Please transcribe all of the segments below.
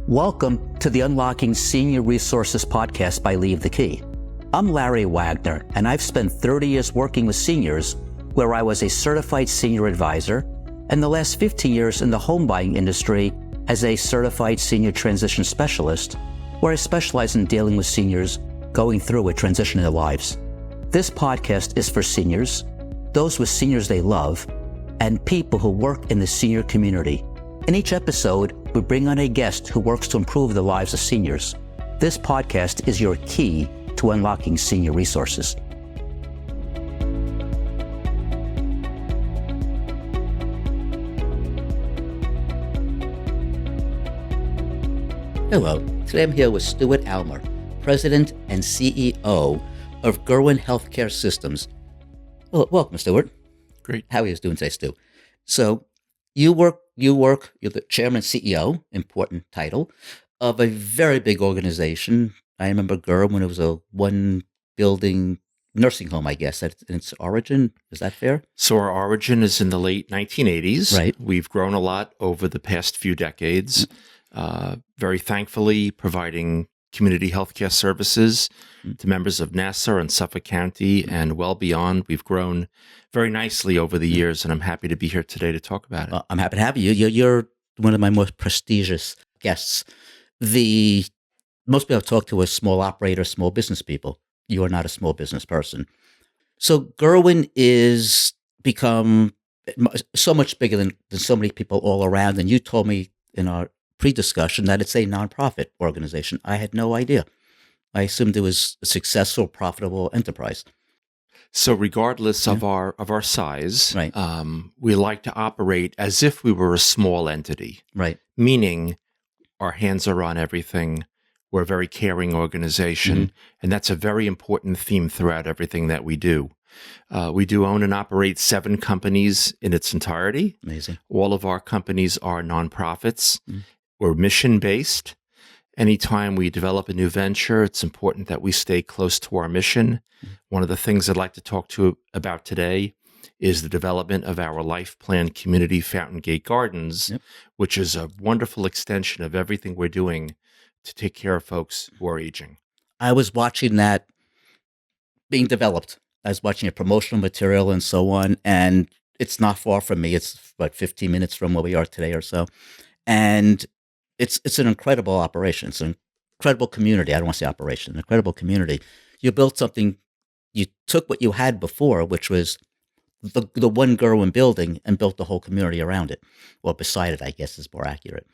Welcome to the Unlocking Senior Resources podcast by Leave the Key. I'm Larry Wagner, and I've spent 30 years working with seniors, where I was a certified senior advisor, and the last 15 years in the home buying industry as a certified senior transition specialist, where I specialize in dealing with seniors going through a transition in their lives. This podcast is for seniors, those with seniors they love, and people who work in the senior community. In each episode, we bring on a guest who works to improve the lives of seniors. This podcast is your key to unlocking senior resources. Hello, today I'm here with Stuart Almer, President and CEO of Gurwin Healthcare Systems. Well, welcome, Stuart. Great. How are you doing today, Stu? So, you're the chairman and CEO, important title, of a very big organization. I remember Gurwin, it was a one-building nursing home, I guess, at its origin. Is that fair? So our origin is in the late 1980s. Right. We've grown a lot over the past few decades, very thankfully providing community healthcare services to members of Nassau and Suffolk County and well beyond. We've grown very nicely over the years, and I'm happy to be here today to talk about it. I'm happy to have you. You're one of my most prestigious guests. Most people I've talked to are small operators, small business people. You are not a small business person. So Gurwin is become so much bigger than so many people all around. And you told me in our pre-discussion that it's a nonprofit organization. I had no idea. I assumed it was a successful, profitable enterprise. So regardless of our size, Right. We like to operate as if we were a small entity. Right. Meaning our hands are on everything. We're a very caring organization, and that's a very important theme throughout everything that we do. We do own and operate 7 companies in its entirety. Amazing. All of our companies are nonprofits. We're mission-based. Anytime we develop a new venture, it's important that we stay close to our mission. One of the things I'd like to talk to you about today is the development of our life plan community, Fountaingate Gardens, which is a wonderful extension of everything we're doing to take care of folks who are aging. I was watching that being developed. I was watching a promotional material and so on, and it's not far from me. It's about 15 minutes from where we are today or so. And it's an incredible operation. It's an incredible community. I don't want to say operation, an incredible community. You built something, you took what you had before, which was the one Gurwin building, and built the whole community around it, or beside it, I guess is more accurate.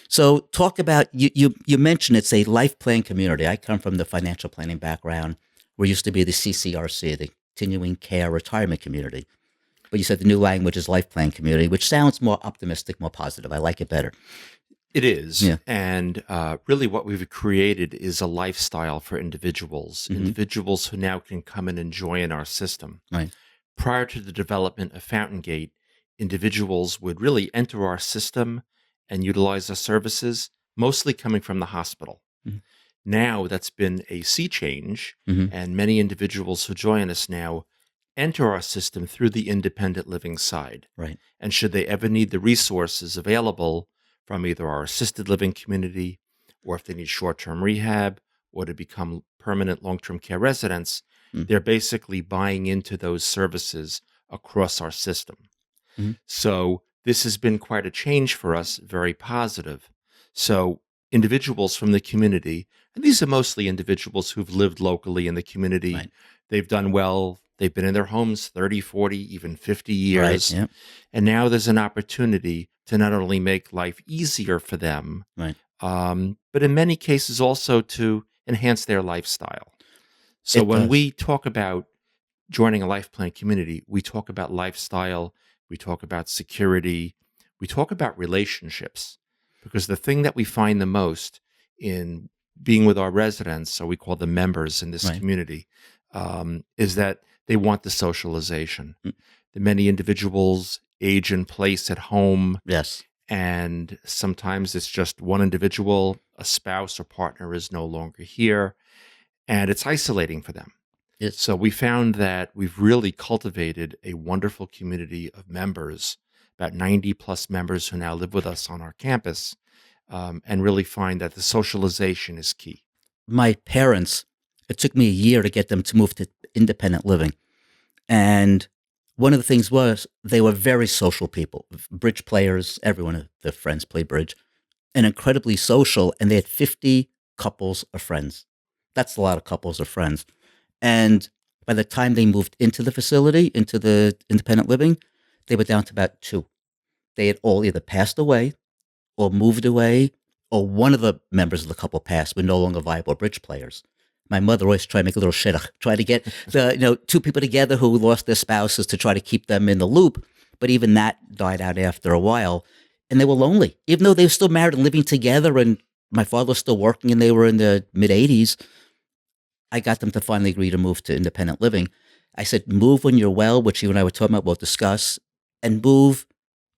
So talk about, you mentioned it's a life plan community. I come from the financial planning background. We used to be the CCRC, the Continuing Care Retirement Community. But you said the new language is life plan community, which sounds more optimistic, more positive. I like it better. It is. Yeah. And really what we've created is a lifestyle for individuals, individuals who now can come and enjoy in our system. Right. Prior to the development of Fountaingate, individuals would really enter our system and utilize our services, mostly coming from the hospital. Now that's been a sea change, and many individuals who join us now enter our system through the independent living side. Right. And should they ever need the resources available from either our assisted living community, or if they need short-term rehab, or to become permanent long-term care residents, they're basically buying into those services across our system. So this has been quite a change for us, very positive. So individuals from the community, and these are mostly individuals who've lived locally in the community, Right. They've done well, they've been in their homes 30, 40, even 50 years, Right. and now there's an opportunity to not only make life easier for them, Right. but in many cases also to enhance their lifestyle. So when we talk about joining a life plan community, we talk about lifestyle, we talk about security, we talk about relationships, because the thing that we find the most in being with our residents, or we call them members in this community, is that they want the socialization. The many individuals age in place at home. Yes. And sometimes it's just one individual, a spouse or partner is no longer here, and it's isolating for them. Yes. So we found that we've really cultivated a wonderful community of members, about 90 plus members who now live with us on our campus, and really find that the socialization is key. My parents, it took me a year to get them to move to independent living. And one of the things was they were very social people, bridge players. Everyone of their friends played bridge, and incredibly social. And they had 50 couples of friends. That's a lot of couples of friends. And by the time they moved into the facility, into the independent living, they were down to about 2. They had all either passed away or moved away, or one of the members of the couple passed, were no longer viable bridge players. My mother always tried to make a little shidduch, try to get the 2 people together who lost their spouses to try to keep them in the loop. But even that died out after a while, and they were lonely, even though they were still married and living together. And my father was still working, and they were in the mid-80s. I got them to finally agree to move to independent living. I said, move when you're well, which you and I were talking about, we'll discuss, and move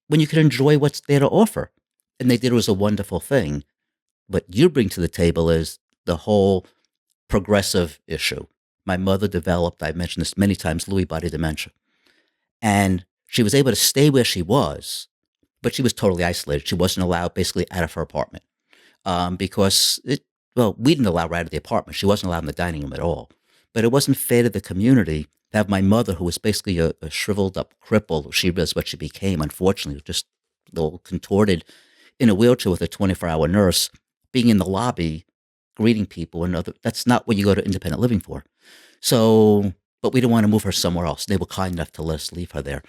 when you can enjoy what's there to offer. And they did. It was a wonderful thing. What you bring to the table is the whole progressive issue. My mother developed, I've mentioned this many times, Lewy body dementia. And she was able to stay where she was, but she was totally isolated. She wasn't allowed basically out of her apartment because we didn't allow her out of the apartment. She wasn't allowed in the dining room at all. But it wasn't fair to the community to have my mother, who was basically a shriveled up cripple. She was what she became, unfortunately, just a little contorted in a wheelchair with a 24-hour nurse, being in the lobby, greeting people. That's not what you go to independent living for. So, but we didn't want to move her somewhere else. They were kind enough to let us leave her there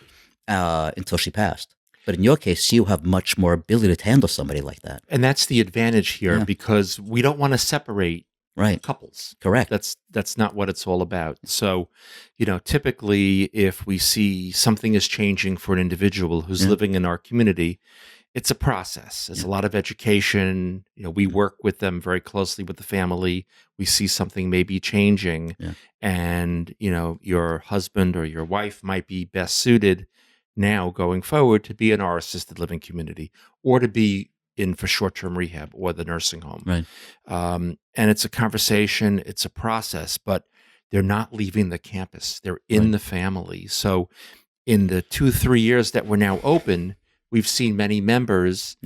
until she passed. But in your case, you have much more ability to handle somebody like that. And that's the advantage here, because we don't want to separate couples. Correct. That's not what it's all about. So, typically if we see something is changing for an individual who's living in our community, it's a process. It's a lot of education. We work with them very closely with the family. We see something may be changing, and your husband or your wife might be best suited now going forward to be in our assisted living community, or to be in for short-term rehab or the nursing home. Right. And it's a conversation, it's a process, but they're not leaving the campus. They're in the family. So in the 2-3 years that we're now open, we've seen many members,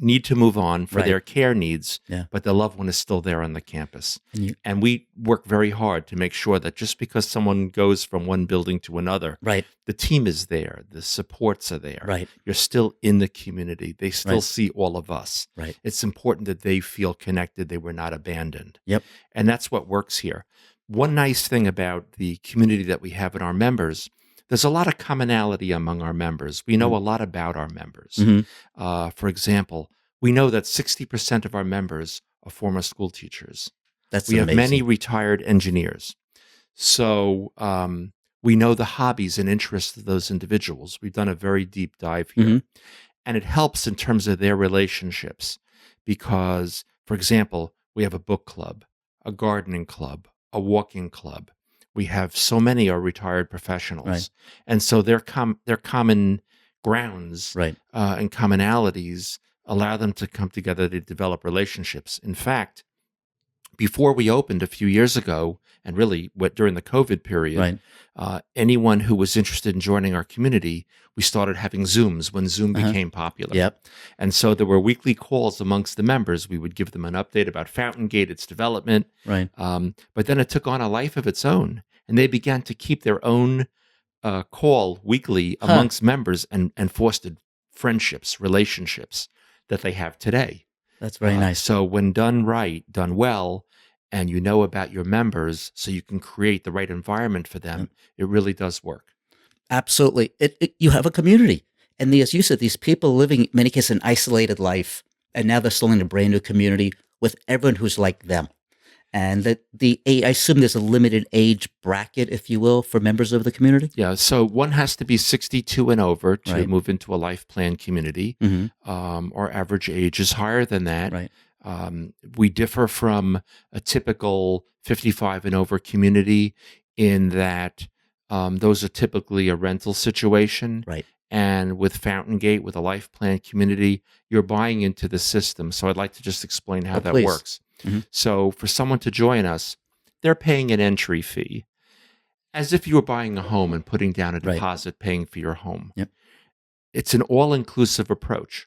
need to move on for their care needs, but the loved one is still there on the campus. And we work very hard to make sure that just because someone goes from one building to another, the team is there, the supports are there. You're still in the community. They still see all of us. It's important that they feel connected. They were not abandoned. And that's what works here. One nice thing about the community that we have in our members, there's a lot of commonality among our members. We know a lot about our members. For example, we know that 60% of our members are former school teachers. We have many retired engineers. So we know the hobbies and interests of those individuals. We've done a very deep dive here. And it helps in terms of their relationships because, for example, we have a book club, a gardening club, a walking club. We have so many are retired professionals. And so their common grounds and commonalities allow them to come together to develop relationships. In fact, before we opened a few years ago, and really during the COVID period, anyone who was interested in joining our community, we started having Zooms when Zoom became popular. And so there were weekly calls amongst the members. We would give them an update about Fountaingate, its development. But then it took on a life of its own, and they began to keep their own call weekly amongst members and fostered friendships, relationships that they have today. That's very nice. So when done right, done well, and you know about your members so you can create the right environment for them, it really does work. Absolutely. You have a community. And as you said, these people living, in many cases, an isolated life, and now they're still in a brand new community with everyone who's like them. And I assume there's a limited age bracket, if you will, for members of the community? Yeah, so one has to be 62 and over to move into a life plan community. Our average age is higher than that. We differ from a typical 55 and over community in that those are typically a rental situation. And with Fountaingate, with a life plan community, you're buying into the system. So I'd like to just explain how that works. So for someone to join us, they're paying an entry fee as if you were buying a home and putting down a deposit, paying for your home. It's an all-inclusive approach.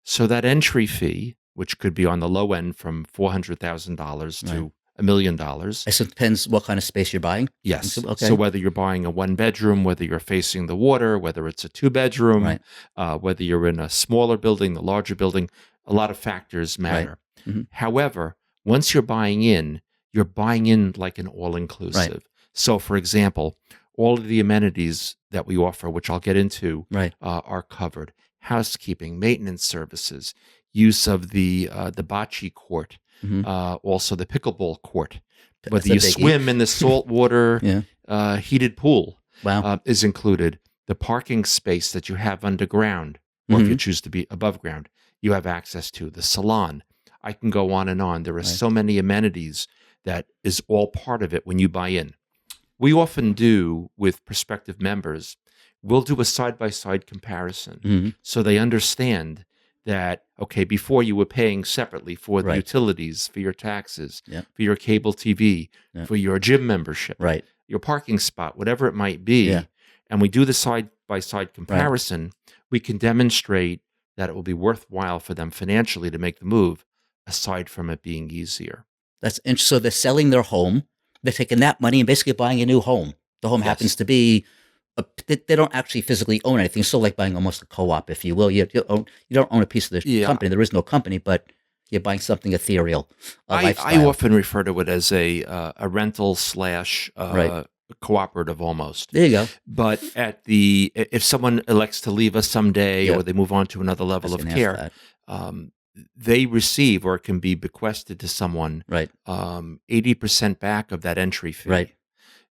So that entry fee, which could be on the low end from $400,000 Right. to $1 million. So it depends what kind of space you're buying? Yes. Okay. So whether you're buying a one bedroom, whether you're facing the water, whether it's a two bedroom, Right. whether you're in a smaller building, the larger building, a lot of factors matter. Right. Mm-hmm. However, once you're buying in like an all-inclusive. Right. So for example, all of the amenities that we offer, which I'll get into, Right. are covered. Housekeeping, maintenance services, use of the bocce court, Mm-hmm. Also the pickleball court. That's Whether a you biggie. swim in the saltwater Yeah. heated pool Wow. is included. The parking space that you have underground, or if you choose to be above ground, you have access to. The salon. I can go on and on. There are Right. so many amenities that is all part of it when you buy in. We often do with prospective members, we'll do a side-by-side comparison Mm-hmm. so they understand that, okay, before you were paying separately for the Right. utilities, for your taxes, Yeah. for your cable TV, Yeah. for your gym membership, Right. your parking spot, whatever it might be, Yeah. and we do the side-by-side comparison, we can demonstrate that it will be worthwhile for them financially to make the move, aside from it being easier. That's interesting. So they're selling their home. They're taking that money and basically buying a new home. The home Yes. happens to be, they don't actually physically own anything. So like buying almost a co-op, if you will. You don't own a piece of the Yeah. company. There is no company, but you're buying something ethereal, a I lifestyle. often refer to it as a rental slash Right. cooperative almost. There you go. But if someone elects to leave us someday, Yeah. or they move on to another I was level of gonna ask care, that. they receive, or it can be bequested to someone, Right. 80% back of that entry fee. Right.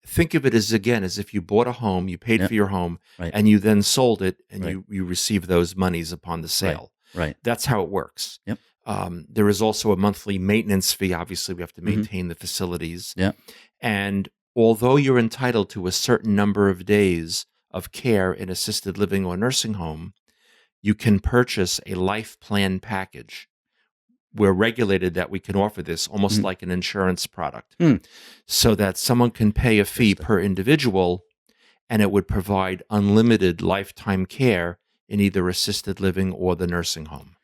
Think of it as if you bought a home, you paid Yeah. for your home, Right. and you then sold it, and Right. you receive those monies upon the sale. Right. That's how it works. Yep. There is also a monthly maintenance fee. Obviously, we have to Mhm. maintain the facilities. Yeah. And although you're entitled to a certain number of days of care in assisted living or nursing home, you can purchase a life plan package. We're regulated that we can offer this almost Mhm. like an insurance product, Hmm. so that someone can pay a fee Interesting. per individual, and it would provide unlimited lifetime care in either assisted living or the nursing home.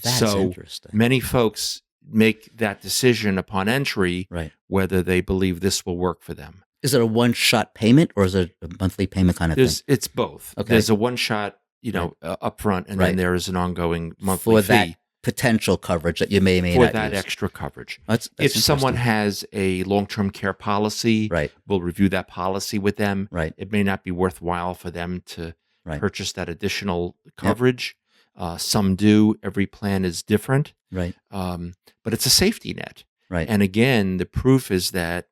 That's So interesting. many folks make that decision upon entry, Right. whether they believe this will work for them. Is it a one-shot payment or is it a monthly payment kind of thing? It's both. Okay. There's a one shot, upfront, and Right. then there is an ongoing monthly For fee that potential coverage that you may for not that use. extra coverage. That's If someone interesting. has a long-term care policy, Right. we'll review that policy with them. Right. It may not be worthwhile for them to Right. purchase that additional coverage. Some do. Every plan is different. Right. But it's a safety net. Right. And again, the proof is that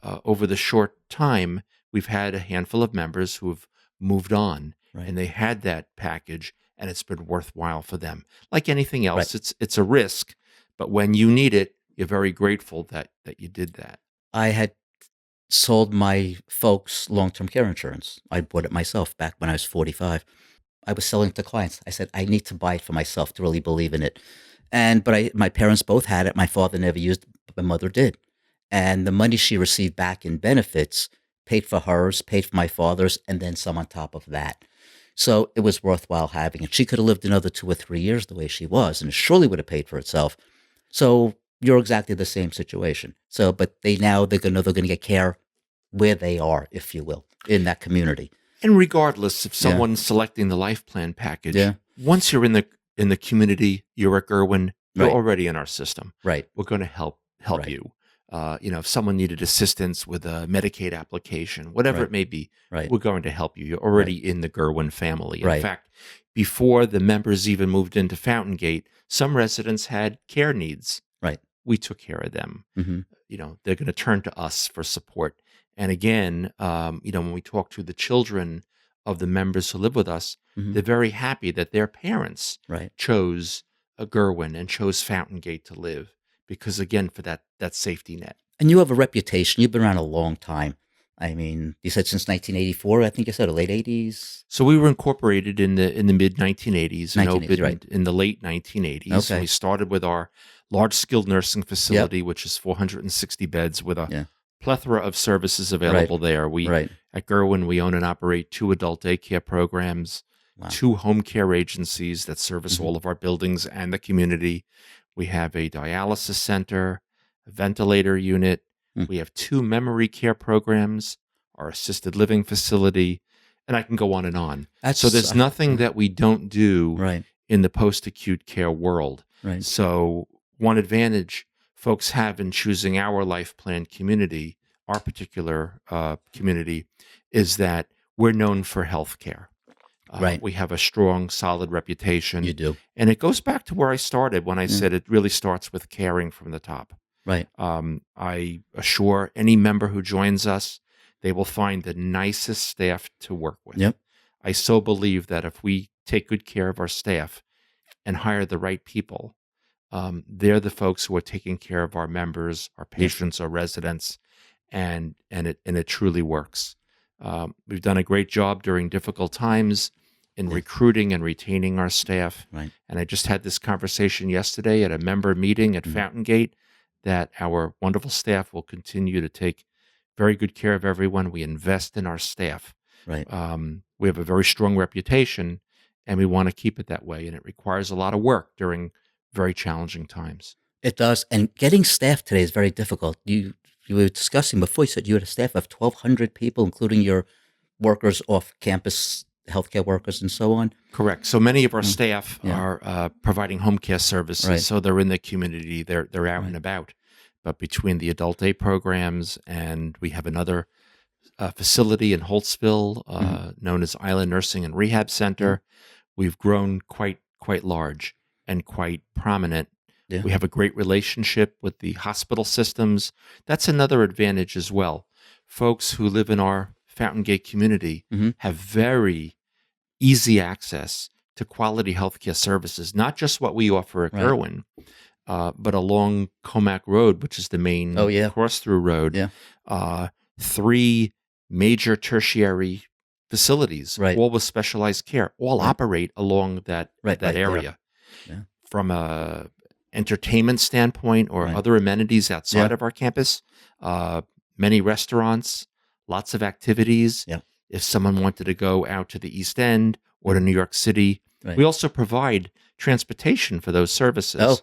over the short time, we've had a handful of members who have moved on, Right. and they had that package, and it's been worthwhile for them. Like anything else, Right. it's a risk, but when you need it, you're very grateful that you did that. I had sold my folks long-term care insurance. I bought it myself back when I was 45. I was selling it to clients. I said, I need to buy it for myself to really believe in it. But my parents both had it. My father never used it, but my mother did. And the money she received back in benefits paid for hers, paid for my father's, and then some on top of that. So it was worthwhile having it. She could have lived another 2 or 3 years the way she was, and it surely would have paid for itself. So you're exactly the same situation. So, but they're going to get care where they are, if you will, in that community. And regardless if someone's selecting the life plan package, Yeah. once you're in the community, you're at Gurwin, you're Right. already in our system. Right. We're going to help Right. you. If someone needed assistance with a Medicaid application, whatever Right. it may be, Right. we're going to help you. You're already in the Gurwin family. In Right. fact, before the members even moved into Fountaingate, some residents had care needs. Right. We took care of them. Mm-hmm. They're going to turn to us for support. And again, when we talk to the children of the members who live with us, Mhm. they're very happy that their parents Right. chose a Gurwin and chose Fountaingate to live, because again, for that safety net. And you have a reputation. You've been around a long time. I mean, you said since 1984, I think you said, or late 80s? So we were incorporated in the mid 1980s and 1980s, opened right. in the late 1980s. Okay. We started with our large skilled nursing facility, which is 460 beds with a Yeah. plethora of services available there. Right. At Gurwin, we own and operate 2 adult daycare programs, 2 home care agencies that service all of our buildings and the community. We have a dialysis center, a ventilator unit. We have 2 memory care programs, our assisted living facility, and I can go on and on. So there's nothing that we don't do in the post-acute care world. So one advantage folks have in choosing our life plan community, our particular community, is that we're known for healthcare. We have a strong, solid reputation. You do. And it goes back to where I started when I said it really starts with caring from the top. I assure any member who joins us, they will find the nicest staff to work with. I so believe that if we take good care of our staff and hire the right people, they're the folks who are taking care of our members, our patients, our residents, and it truly works. We've done a great job during difficult times in recruiting and retaining our staff. And I just had this conversation yesterday at a member meeting at Fountaingate that our wonderful staff will continue to take very good care of everyone. We invest in our staff. We have a very strong reputation, and we want to keep it that way. And it requires a lot of work during very challenging times. It does. And getting staff today is very difficult. You were discussing before, you said you had a staff of 1,200 people, including your workers off campus, healthcare workers and so on. Correct. So many of our staff are providing home care services. So they're in the community, they're out and about. But between the adult day programs, and we have another facility in Holtzville known as Island Nursing and Rehab Center, we've grown quite large and quite prominent. We have a great relationship with the hospital systems. That's another advantage as well. Folks who live in our Fountaingate community have very easy access to quality healthcare services, not just what we offer at Gurwin, but along Comac Road, which is the main cross-through road. 3 major tertiary facilities, all with specialized care, all operate along that area. From a entertainment standpoint or other amenities outside of our campus, many restaurants, lots of activities. If someone wanted to go out to the East End or to New York City, we also provide transportation for those services.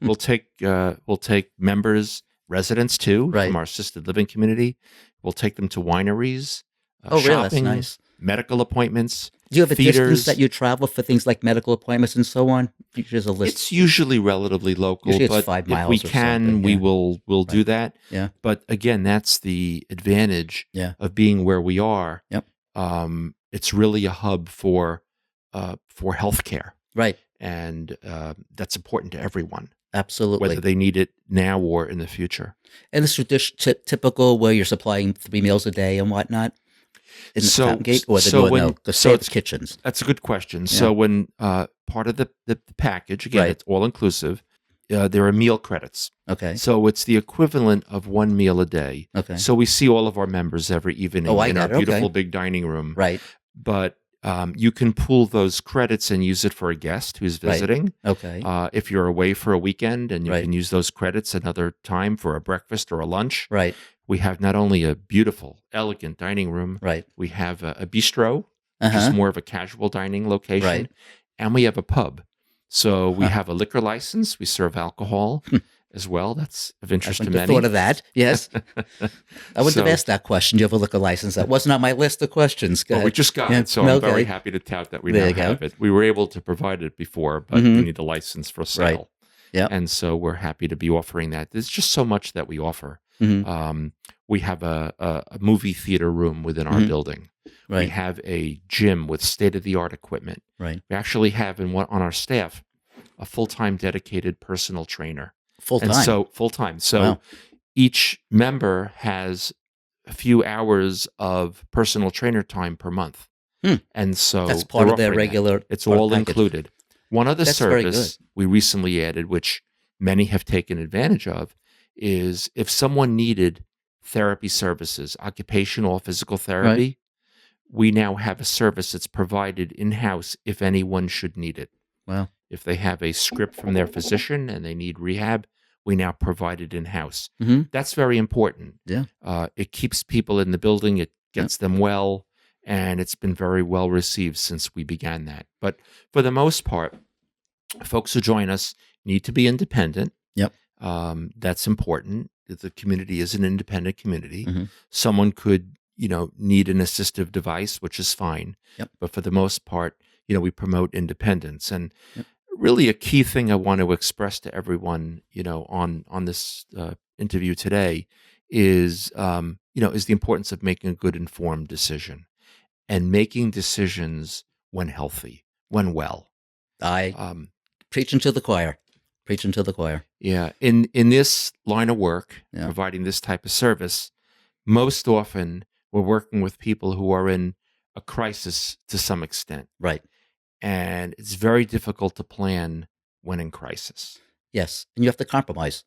We'll take members, residents too, from our assisted living community. We'll take them to wineries, shopping, really? That's nice. Medical appointments. Do you have a theaters. distance that you travel for things like medical appointments and so on? There's a list. It's usually relatively local, Usually it's but 5 if miles we or can, something, we'll do that. But again, that's the advantage of being where we are. It's really a hub for healthcare, and that's important to everyone. Absolutely. Whether they need it now or in the future. And it's typical where you're supplying 3 meals a day and whatnot? In the Fountaingate, or the kitchens? That's a good question. So when part of the package, again, it's all-inclusive, there are meal credits. So it's the equivalent of 1 meal a day. So we see all of our members every evening in our beautiful big dining room. But you can pool those credits and use it for a guest who's visiting. If you're away for a weekend, and you can use those credits another time for a breakfast or a lunch. We have not only a beautiful, elegant dining room, we have a bistro, which is more of a casual dining location, and we have a pub. So we have a liquor license. We serve alcohol as well. That's of interest to many. I thought of that, yes. I wouldn't have asked that question. Do you have a liquor license? That wasn't on my list of questions. Well, we just got it, so I'm very happy to tout that we now have it. We were able to provide it before, but we need a license for sale. And so we're happy to be offering that. There's just so much that we offer. We have a movie theater room within our building. We have a gym with state-of-the-art equipment. We actually have on our staff a full-time dedicated personal trainer. Full-time. So each member has a few hours of personal trainer time per month. And so that's part of their regular. It's all included. One other service we recently added, which many have taken advantage of, is if someone needed therapy services, occupational or physical therapy, we now have a service that's provided in-house if anyone should need it. If they have a script from their physician and they need rehab, we now provide it in-house. That's very important. It keeps people in the building. It gets them well. and it's been very well received since we began that. But for the most part, folks who join us need to be independent. Yep. That's important. The community is an independent community. Mm-hmm. Someone could, need an assistive device, which is fine. Yep. But for the most part, we promote independence. And Yep. really a key thing I want to express to everyone, on this interview today is the importance of making a good informed decision and making decisions when healthy, when well. Preaching to the choir. Preaching to the choir. Yeah. In this line of work, providing this type of service, most often we're working with people who are in a crisis to some extent. Right. And it's very difficult to plan when in crisis. Yes. And you have to compromise.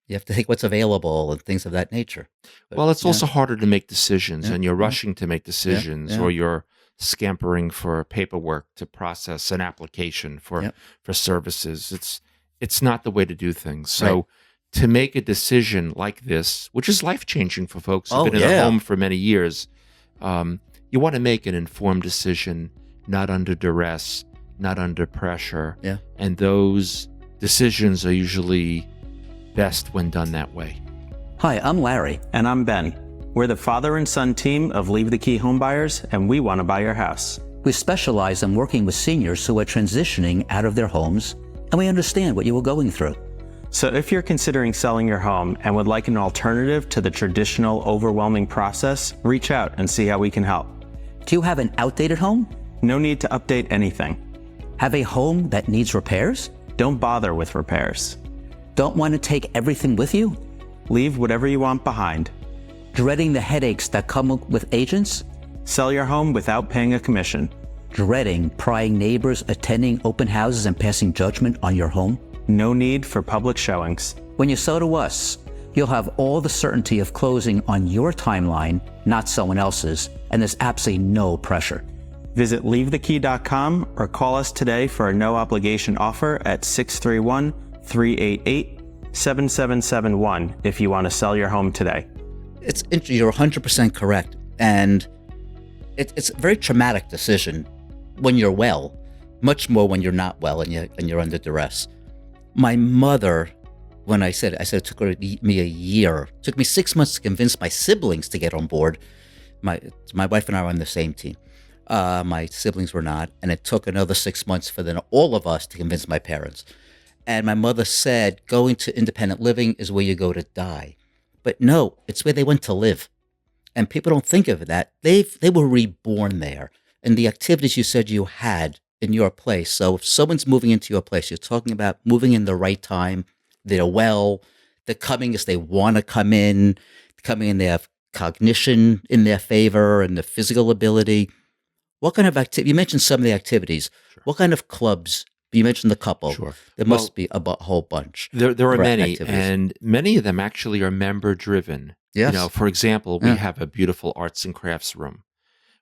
You have to take what's available and things of that nature. But, well, it's also harder to make decisions, and you're Yeah. rushing to make decisions, Yeah. or you're scampering for paperwork to process an application for services. It's not the way to do things. So Right. to make a decision like this, which is life-changing for folks who've Oh, been in yeah. a home for many years, you want to make an informed decision, not under duress, not under pressure. Yeah. And those decisions are usually best when done that way. Hi, I'm Larry. And I'm Ben. We're the father and son team of Leave the Key Home Buyers, and we want to buy your house. We specialize in working with seniors who are transitioning out of their homes, and we understand what you were going through. So if you're considering selling your home and would like an alternative to the traditional overwhelming process, reach out and see how we can help. Do you have an outdated home? No need to update anything. Have a home that needs repairs? Don't bother with repairs. Don't want to take everything with you? Leave whatever you want behind. Dreading the headaches that come with agents? Sell your home without paying a commission. Dreading prying neighbors attending open houses and passing judgment on your home? No need for public showings. When you sell to us, you'll have all the certainty of closing on your timeline, not someone else's, and there's absolutely no pressure. Visit leavethekey.com or call us today for a no-obligation offer at 631-388-7771 if you want to sell your home today. You're 100% correct. And it's a very traumatic decision when you're well, much more when you're not well and you're under duress. My mother, when I said it took me a year. It took me 6 months to convince my siblings to get on board. My wife and I were on the same team. My siblings were not, and it took another 6 months for then all of us to convince my parents. And my mother said, going to independent living is where you go to die. But no, it's where they went to live. And people don't think of that. They were reborn there. And the activities you said you had in your place. So if someone's moving into your place, you're talking about moving in the right time. They're well. They're coming as they want to come in. Coming in, they have cognition in their favor and the physical ability. What kind of activity? You mentioned some of the activities. Sure. What kind of clubs? You mentioned the couple. Sure. There must be a whole bunch. There are many, activities. and many of them actually are member-driven. Yes. For example, we have a beautiful arts and crafts room.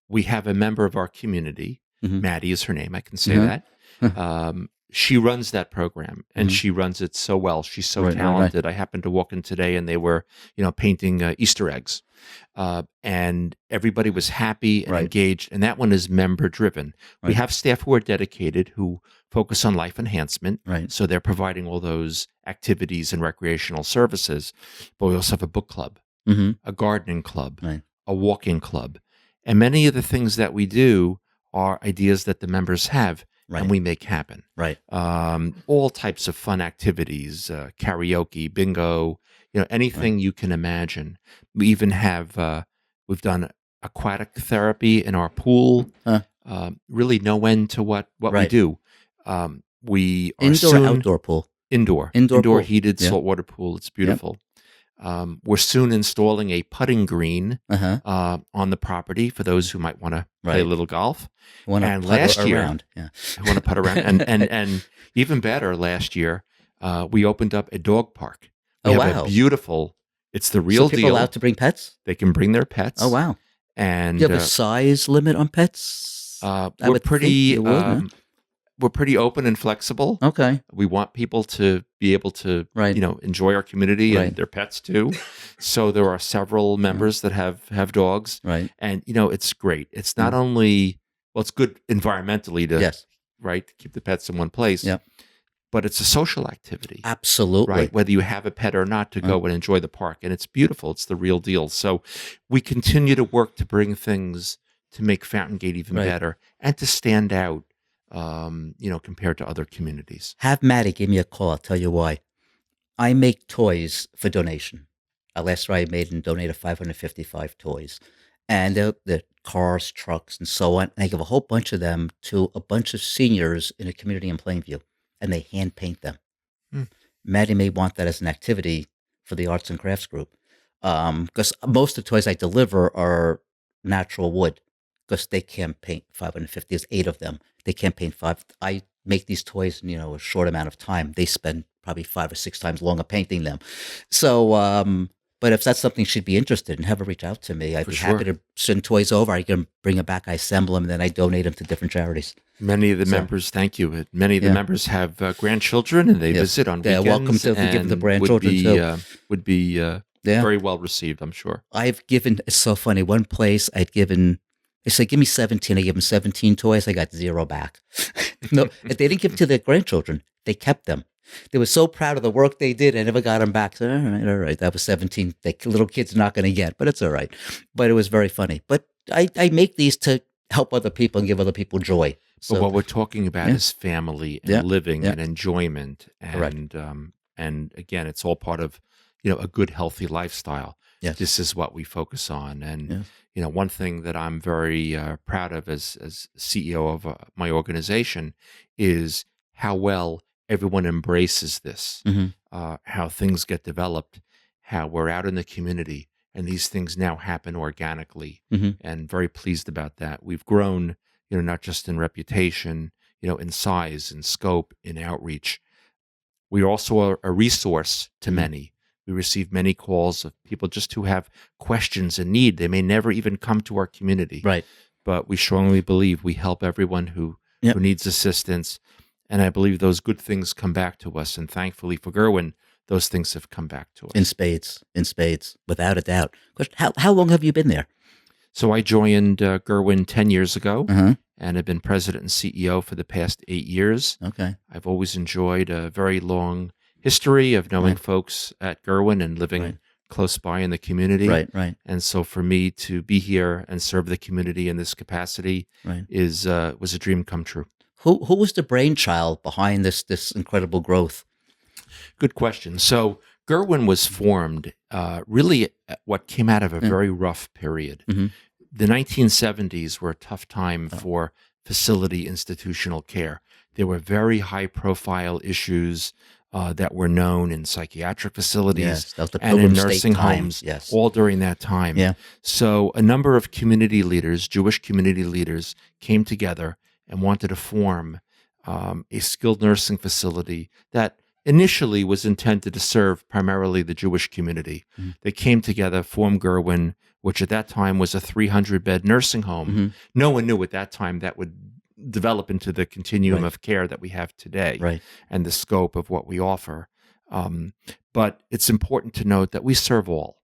We have a member of our community, Maddie is her name, I can say that. She runs that program, and she runs it so well. She's so talented. Right. I happened to walk in today, and they were, painting Easter eggs. And everybody was happy and engaged, and that one is member-driven. Right. We have staff who are dedicated, who focus on life enhancement, so they're providing all those activities and recreational services. But we also have a book club, a gardening club, a walking club. And many of the things that we do are ideas that the members have, and we make happen. Right. All types of fun activities, karaoke, bingo, anything you can imagine. We even have, we've done aquatic therapy in our pool. Really no end to what we do. We are indoor or outdoor pool? Indoor pool. Heated saltwater pool. It's beautiful. We're soon installing a putting green on the property for those who might want to play a little golf. And last year, want to putt around, and even better, last year we opened up a dog park. We have a beautiful. It's the real deal. So people allowed to bring pets? They can bring their pets. Oh wow! And do you have a size limit on pets? We're pretty. we're pretty open and flexible. Okay. We want people to be able to, Right. enjoy our community and Right. their pets too. So there are several members that have dogs, Right. and it's great. It's not only it's good environmentally to Yes. right to keep the pets in one place, Yep. but it's a social activity. Absolutely. Right, whether you have a pet or not, to go and enjoy the park, and it's beautiful. It's the real deal. So we continue to work to bring things to make Fountaingate even better and to stand out, compared to other communities. Have Maddie give me a call. I'll tell you why. I make toys for donation. Last year I made and donated 555 toys. And they're cars, trucks, and so on. And I give a whole bunch of them to a bunch of seniors in a community in Plainview. And they hand paint them. Maddie may want that as an activity for the arts and crafts group. Because most of the toys I deliver are natural wood. Because they can't paint 550. There's 8 of them. They can't paint 5. I make these toys in a short amount of time. They spend probably 5 or 6 times longer painting them. So, but if that's something she'd be interested in, have her reach out to me. I'd be happy to send toys over. I can bring them back. I assemble them, and then I donate them to different charities. Many of the members, thank you. Many of the members have grandchildren, and they visit on weekends. They're welcome to give them the grandchildren too. Would be very well received, I'm sure. I've given. It's so funny. One place I'd given. They said, give me 17. I gave them 17 toys. I got 0 back. No, they didn't give them to their grandchildren. They kept them. They were so proud of the work they did. I never got them back. So, all right. That was 17. The little kid's not going to get, but it's all right. But it was very funny. But I make these to help other people and give other people joy. So, but what we're talking about is family and living and enjoyment. And again, it's all part of, a good, healthy lifestyle. Yes. This is what we focus on. And, one thing that I'm very proud of as CEO of my organization is how well everyone embraces this, how things get developed, how we're out in the community, and these things now happen organically, and very pleased about that. We've grown, not just in reputation, in size, in scope, in outreach. We are also a resource to many. We receive many calls of people just who have questions and need. They may never even come to our community. Right. But we strongly believe we help everyone who needs assistance. And I believe those good things come back to us. And thankfully for Gurwin, those things have come back to us. In spades, without a doubt. How long have you been there? So I joined Gurwin 10 years ago and have been president and CEO for the past 8 years. Okay. I've always enjoyed a very long history of knowing folks at Gurwin and living close by in the community. Right. And so for me to be here and serve the community in this capacity was a dream come true. Who was the brainchild behind this incredible growth? Good question. So Gurwin was formed really at what came out of a very rough period. The 1970s were a tough time for facility institutional care. There were very high-profile issues that were known in psychiatric facilities and in nursing homes all during that time. Yeah. So a number of community leaders, Jewish community leaders, came together and wanted to form a skilled nursing facility that initially was intended to serve primarily the Jewish community. They came together, formed Gurwin, which at that time was a 300-bed nursing home. No one knew at that time that would develop into the continuum of care that we have today and the scope of what we offer. But it's important to note that we serve all.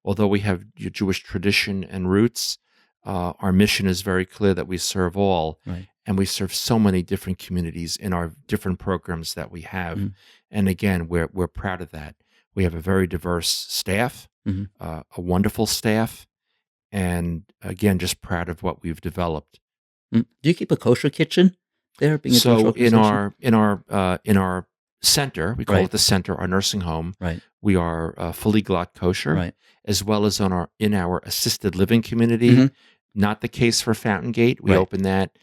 Although we have Jewish tradition and roots, our mission is very clear that we serve all. And we serve so many different communities in our different programs that we have. And again, we're proud of that. We have a very diverse staff, a wonderful staff, and again, just proud of what we've developed. Do you keep a kosher kitchen there? Being a so in our center, we call it the center, our nursing home. We are fully glot kosher, as well as in our assisted living community. Not the case for Fountaingate. We open that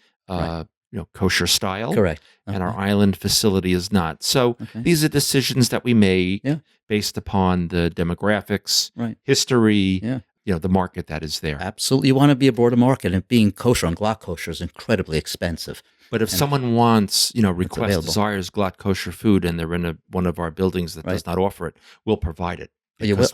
kosher style. Correct. And our island facility is not. So these are decisions that we make based upon the demographics, history, the market that is there. Absolutely. You want to be a broader market, and being kosher and glot kosher is incredibly expensive. But if someone wants, desires glot kosher food and they're in one of our buildings that does not offer it, we'll provide it. Because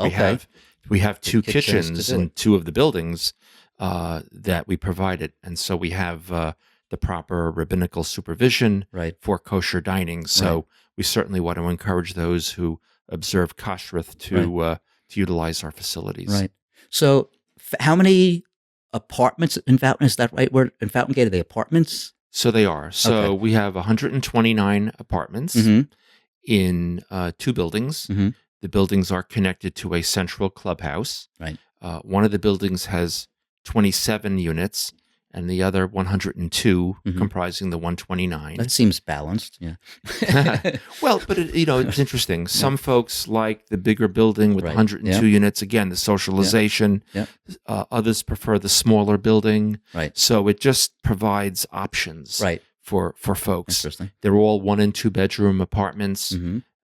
we have 2 kitchens in 2 of the buildings that we provide it. And so we have the proper rabbinical supervision Right. for kosher dining. So we certainly want to encourage those who observe kashrut to utilize our facilities. Right. So how many apartments in Fountain? Is that right? We're in Fountaingate, are they apartments? So they are. So Okay. we have 129 apartments in 2 buildings. The buildings are connected to a central clubhouse. Right. One of the buildings has 27 units, and the other 102, comprising the 129. That seems balanced. Yeah. Well, but it's interesting. Some folks like the bigger building with 102 units. Again, the socialization. Yeah. Others prefer the smaller building. Right. So it just provides options. Right. For folks. Interesting. They're all 1 and 2 bedroom apartments.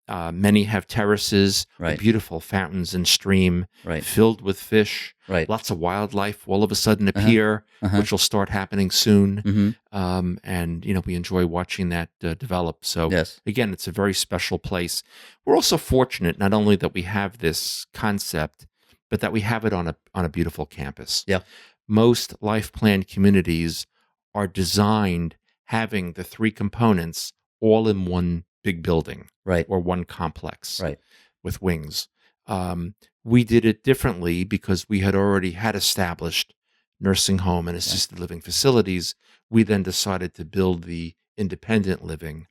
Many have terraces, with beautiful fountains and stream, filled with fish. Lots of wildlife all of a sudden appear, which will start happening soon. And we enjoy watching that develop. So again, it's a very special place. We're also fortunate not only that we have this concept, but that we have it on a beautiful campus. Yeah. Most life plan communities are designed having the 3 components all in one big building, or one complex, with wings. We did it differently because we had already had established nursing home and assisted living facilities. We then decided to build the independent living,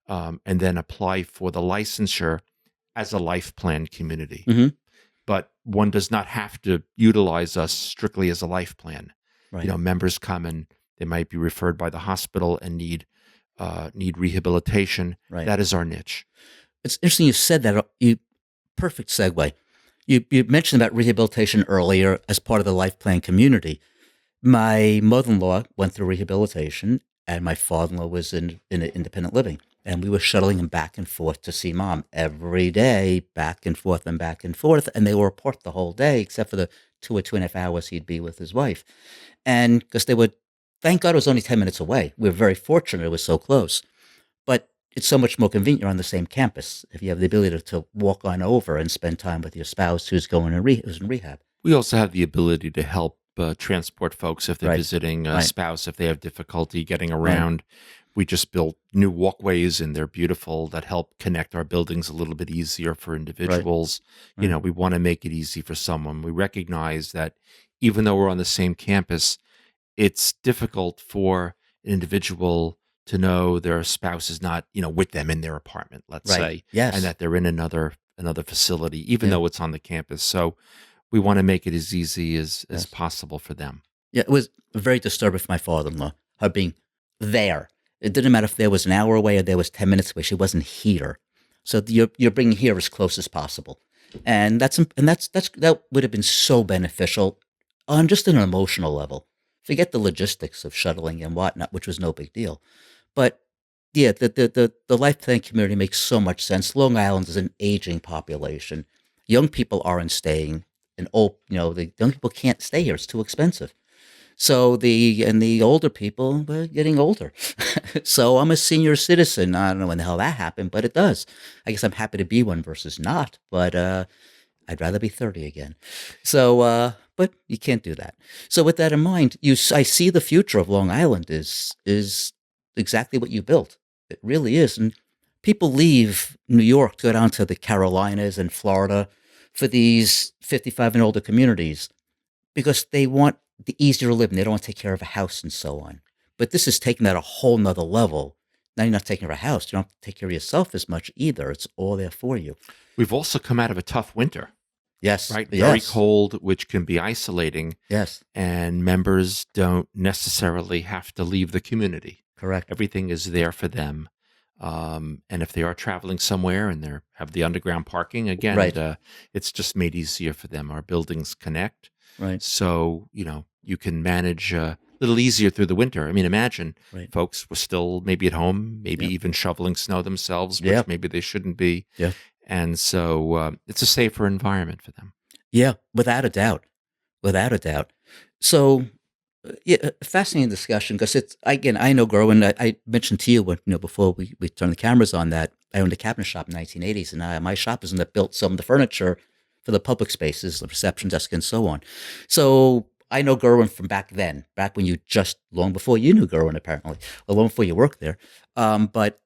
and then apply for the licensure as a life plan community. But one does not have to utilize us strictly as a life plan. Members come and they might be referred by the hospital and need rehabilitation. That is our niche. It's interesting you said that. Perfect segue. You mentioned about rehabilitation earlier as part of the life plan community. My mother-in-law went through rehabilitation, and my father-in-law was in independent living. And we were shuttling him back and forth to see mom every day, back and forth and back and forth. And they were apart the whole day, except for the 2 or 2.5 hours he'd be with his wife. And because thank God it was only 10 minutes away. We were very fortunate it was so close. But it's so much more convenient. You're on the same campus if you have the ability to walk on over and spend time with your spouse who's who's in rehab. We also have the ability to help transport folks if they're visiting a spouse, if they have difficulty getting around. We just built new walkways, and they're beautiful, that help connect our buildings a little bit easier for individuals. We want to make it easy for someone. We recognize that even though we're on the same campus, it's difficult for an individual to know their spouse is not, with them in their apartment, let's say, and that they're in another facility, even though it's on the campus. So we want to make it as easy as possible for them. Yeah, it was very disturbing for my father-in-law, her being there. It didn't matter if there was an hour away or there was 10 minutes away. She wasn't here. So you're bringing here as close as possible. And that would have been so beneficial on just an emotional level. Forget the logistics of shuttling and whatnot, which was no big deal. But yeah, the life plan community makes so much sense. Long Island is an aging population. Young people aren't staying, and the young people can't stay here. It's too expensive. So the older people are getting older. So I'm a senior citizen. I don't know when the hell that happened, but it does. I guess I'm happy to be one versus not, but I'd rather be 30 again. So, but you can't do that. So with that in mind, I see the future of Long Island is exactly what you built. It really is. And people leave New York to go down to the Carolinas and Florida for these 55 and older communities because they want the easier to live and they don't want to take care of a house and so on. But this is taking that a whole nother level. Now you're not taking care of a house. You don't have to take care of yourself as much either. It's all there for you. We've also come out of a tough winter. Yes. Right? Yes. Very cold, which can be isolating. Yes. And members don't necessarily have to leave the community. Correct. Everything is there for them. And if they are traveling somewhere and they have the underground parking, again, it's just made easier for them. Our buildings connect. Right. So, you can manage a little easier through the winter. I mean, imagine folks were still maybe at home, maybe even shoveling snow themselves, which maybe they shouldn't be. Yeah. And so it's a safer environment for them. Yeah, without a doubt. Without a doubt. So, fascinating discussion because I know Gurwin. I mentioned to you before we turned the cameras on that I owned a cabinet shop in the 1980s, and my shop is that built some of the furniture for the public spaces, the reception desk, and so on. So I know Gurwin from back then, back when you just long before you knew Gurwin, apparently, or long before you worked there. But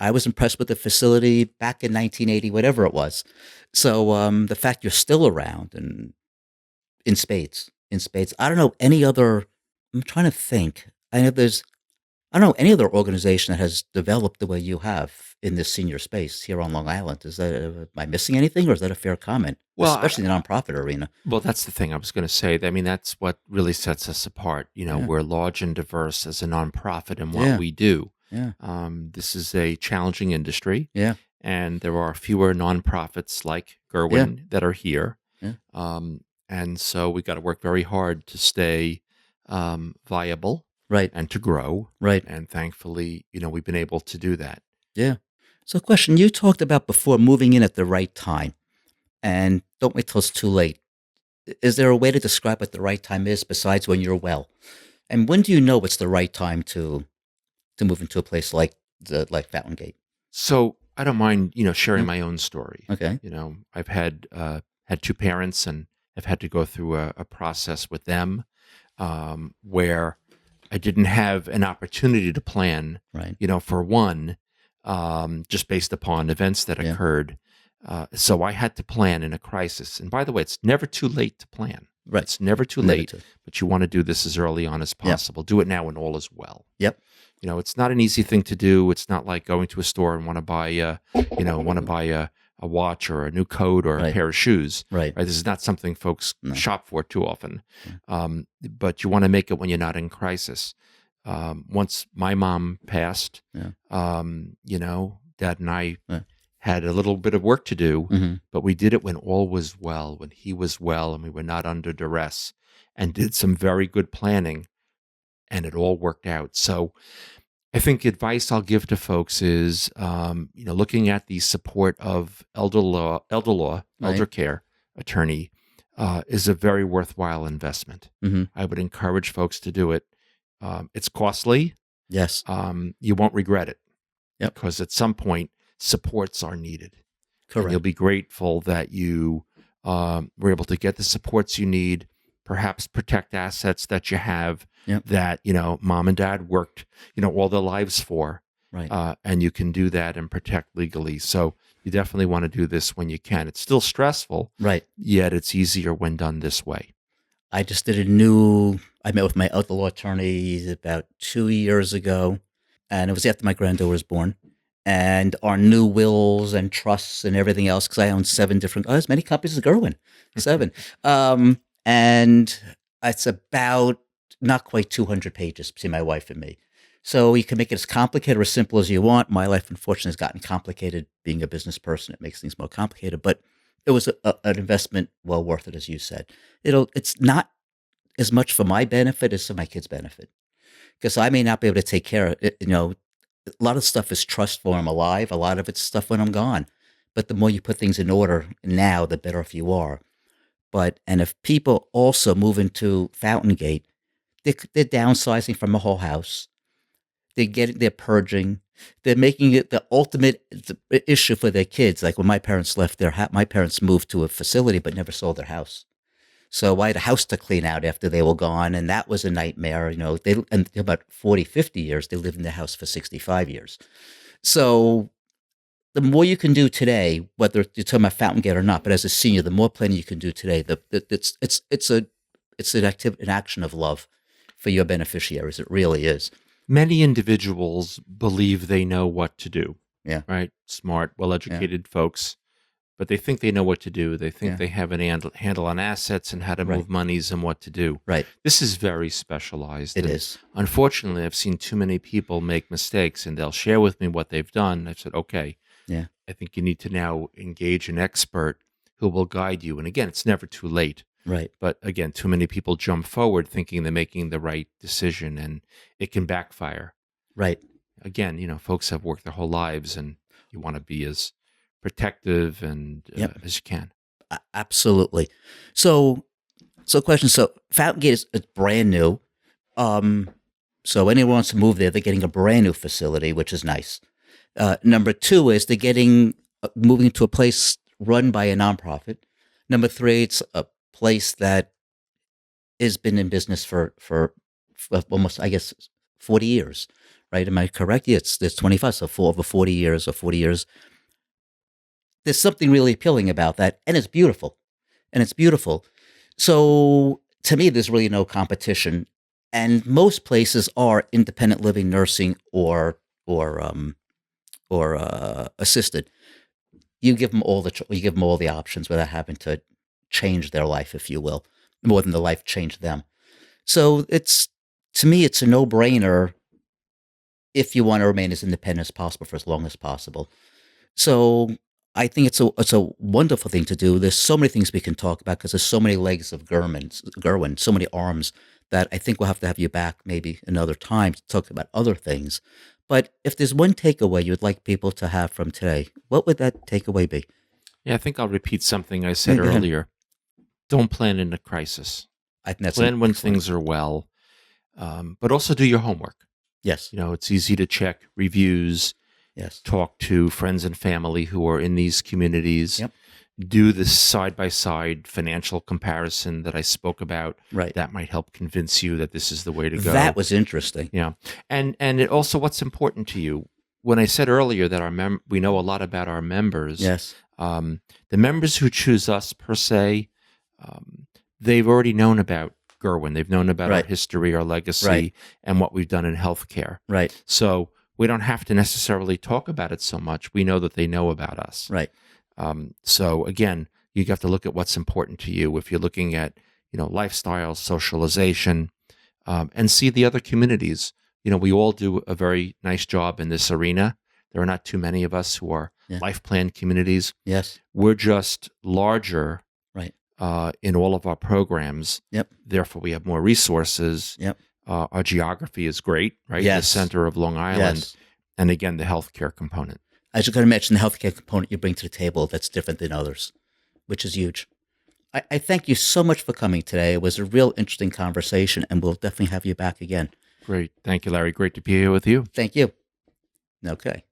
I was impressed with the facility back in 1980, whatever it was. So the fact you're still around and in spades. I don't know any other. I'm trying to think. I don't know any other organization that has developed the way you have in this senior space here on Long Island. Is that am I missing anything, or is that a fair comment? Well, Especially in the nonprofit arena. Well, that's the thing I was going to say. I mean, that's what really sets us apart. Yeah. We're large and diverse as a nonprofit in what Yeah. we do. Yeah. This is a challenging industry, Yeah. and there are fewer nonprofits like Gurwin that are here. Yeah. And so we got to work very hard to stay viable Right. and to grow. Right. And thankfully, we've been able to do that. Yeah. So, question you talked about before moving in at the right time, and don't wait till it's too late. Is there a way to describe what the right time is besides when you're well? And when do you know it's the right time to move into a place like Fountaingate? So I don't mind, sharing Yeah. my own story. Okay. I've had two parents, and I've had to go through a process with them where I didn't have an opportunity to plan, Right. for one, just based upon events that Yeah. occurred. So I had to plan in a crisis. And by the way, it's never too late to plan. Right. It's never too Never late, too. but you want to do this as early on as possible. Do it now when all is well. Yep. It's not an easy thing to do. It's not like going to a store and want to buy a watch or a new coat or a Right. pair of shoes. Right. This is not something folks No. shop for too often. But you want to make it when you're not in crisis. Once my mom passed, Yeah. Dad and I Yeah. had a little bit of work to do, Mm-hmm. but we did it when all was well, when he was well and we were not under duress, and did some very good planning, and it all worked out. So I think advice I'll give to folks is, looking at the support of elder Right. care attorney is a very worthwhile investment. Mm-hmm. I would encourage folks to do it. It's costly. Yes. You won't regret it. Yep. Because at some point, supports are needed. And Correct. you'll be grateful that you were able to get the supports you need, perhaps protect assets that you have Yep. that, mom and dad worked, all their lives for. Right. And you can do that and protect legally. So you definitely want to do this when you can. It's still stressful, Right. yet it's easier when done this way. I just did I met with my elder law attorney about 2 years ago, and it was after my granddaughter was born. And our new wills and trusts and everything else, because I own 7 different, as many copies as Gurwin, 7. And it's about not quite 200 pages between my wife and me. So you can make it as complicated or as simple as you want. My life, unfortunately, has gotten complicated. Being a business person, it makes things more complicated. But it was an investment well worth it, as you said. It's not as much for my benefit as for my kids' benefit, because I may not be able to take care of it. A lot of stuff is trust while I'm alive. A lot of it's stuff when I'm gone. But the more you put things in order now, the better off you are. And if people also move into Fountaingate, they're downsizing from a whole house. They're purging. They're making it the ultimate issue for their kids. Like when my parents left my parents moved to a facility but never sold their house. So I had a house to clean out after they were gone, and that was a nightmare. And about 40, 50 years, they lived in the house for 65 years. So the more you can do today, whether you're talking about Fountaingate or not, but as a senior, the more planning you can do today, it's an action of love for your beneficiaries. It really is. Many individuals believe they know what to do. Yeah. Right? Smart, well-educated folks, but they think they know what to do. They think Yeah. they have an handle on assets and how to Right. move monies and what to do. Right. This is very specialized. It and is. Unfortunately, I've seen too many people make mistakes, and they'll share with me what they've done. I've said, okay, Yeah. I think you need to now engage an expert who will guide you. And again, it's never too late. Right. But again, too many people jump forward thinking they're making the right decision, and it can backfire. Right. Again, folks have worked their whole lives, and you want to be as protective and Yep. as you can. Absolutely. So question. So Fountaingate is brand new. So anyone wants to move there, they're getting a brand new facility, which is nice. Number 2 is they're getting moving into a place run by a nonprofit. Number 3, it's a place that has been in business for almost, I guess, 40 years, right? Am I correct? Yeah, it's 25, so for over 40 years or 40 years. There's something really appealing about that, and it's beautiful. So to me, there's really no competition, and most places are independent living, nursing, or assisted. You give them all the options without having to change their life, if you will, more than the life changed them. So to me, it's a no-brainer if you want to remain as independent as possible for as long as possible. So I think it's a wonderful thing to do. There's so many things we can talk about because there's so many legs of Gurwin, so many arms that I think we'll have to have you back maybe another time to talk about other things. But if there's one takeaway you would like people to have from today, what would that takeaway be? Yeah, I think I'll repeat something I said earlier. Don't plan in a crisis. I think that's plan when things are well, but also do your homework. Yes. It's easy to check reviews. Yes. Talk to friends and family who are in these communities. Yep. Do this side-by-side financial comparison that I spoke about. Right. That might help convince you that this is the way to go. That was interesting. Yeah. And it also, what's important to you? When I said earlier that we know a lot about our members. Yes. The members who choose us, per se, they've already known about Gurwin. They've known about our history, our legacy, and what we've done in healthcare. Right. So we don't have to necessarily talk about it so much. We know that they know about us. Right. So again, you have to look at what's important to you. If you're looking at, lifestyle, socialization, and see the other communities. We all do a very nice job in this arena. There are not too many of us who are life plan communities. Yes. We're just larger. Right. In all of our programs. Yep. Therefore, we have more resources. Yep. Our geography is great, right? Yes. The center of Long Island. Yes. And again, the healthcare component. I was going to mention the healthcare component you bring to the table that's different than others, which is huge. I thank you so much for coming today. It was a real interesting conversation, and we'll definitely have you back again. Great. Thank you, Larry. Great to be here with you. Thank you. Okay.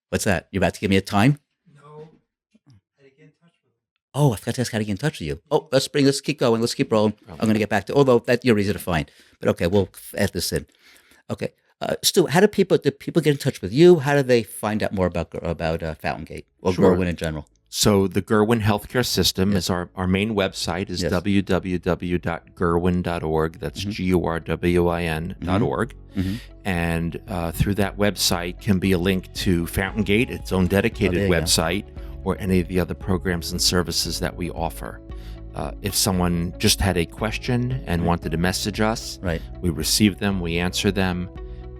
What's that? You about to give me a time? No. How to get in touch with you. Oh, I forgot to ask how to get in touch with you. Oh, let's keep going. Let's keep rolling. I'm going to get back to, although that you're easy to find. But okay, we'll add this in. Okay. Stu, do people get in touch with you? How do they find out more about Fountaingate or Gurwin in general? So the Gurwin Healthcare System is our main website is www.gurwin.org. That's GURWIN.org. Mm-hmm. And through that website can be a link to Fountaingate, its own dedicated website, or any of the other programs and services that we offer. If someone just had a question and wanted to message us, we receive them, we answer them.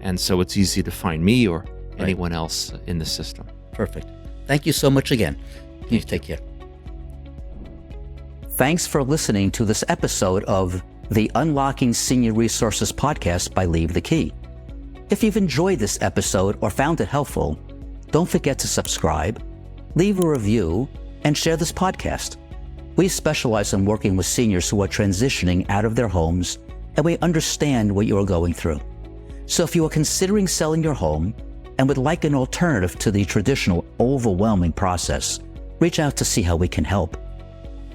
And so it's easy to find me or anyone else in the system. Perfect. Thank you so much again. You take care. Thanks for listening to this episode of the Unlocking Senior Resources podcast by Leave the Key. If you've enjoyed this episode or found it helpful, don't forget to subscribe, leave a review, and share this podcast. We specialize in working with seniors who are transitioning out of their homes, and we understand what you are going through. So if you are considering selling your home and would like an alternative to the traditional overwhelming process, reach out to see how we can help.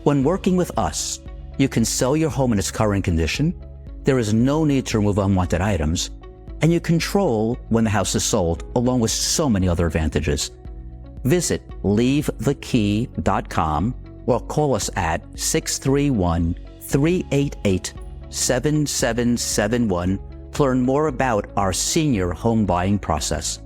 When working with us, you can sell your home in its current condition, there is no need to remove unwanted items, and you control when the house is sold, along with so many other advantages. Visit leavethekey.com or call us at 631-388-7771 to learn more about our senior home buying process.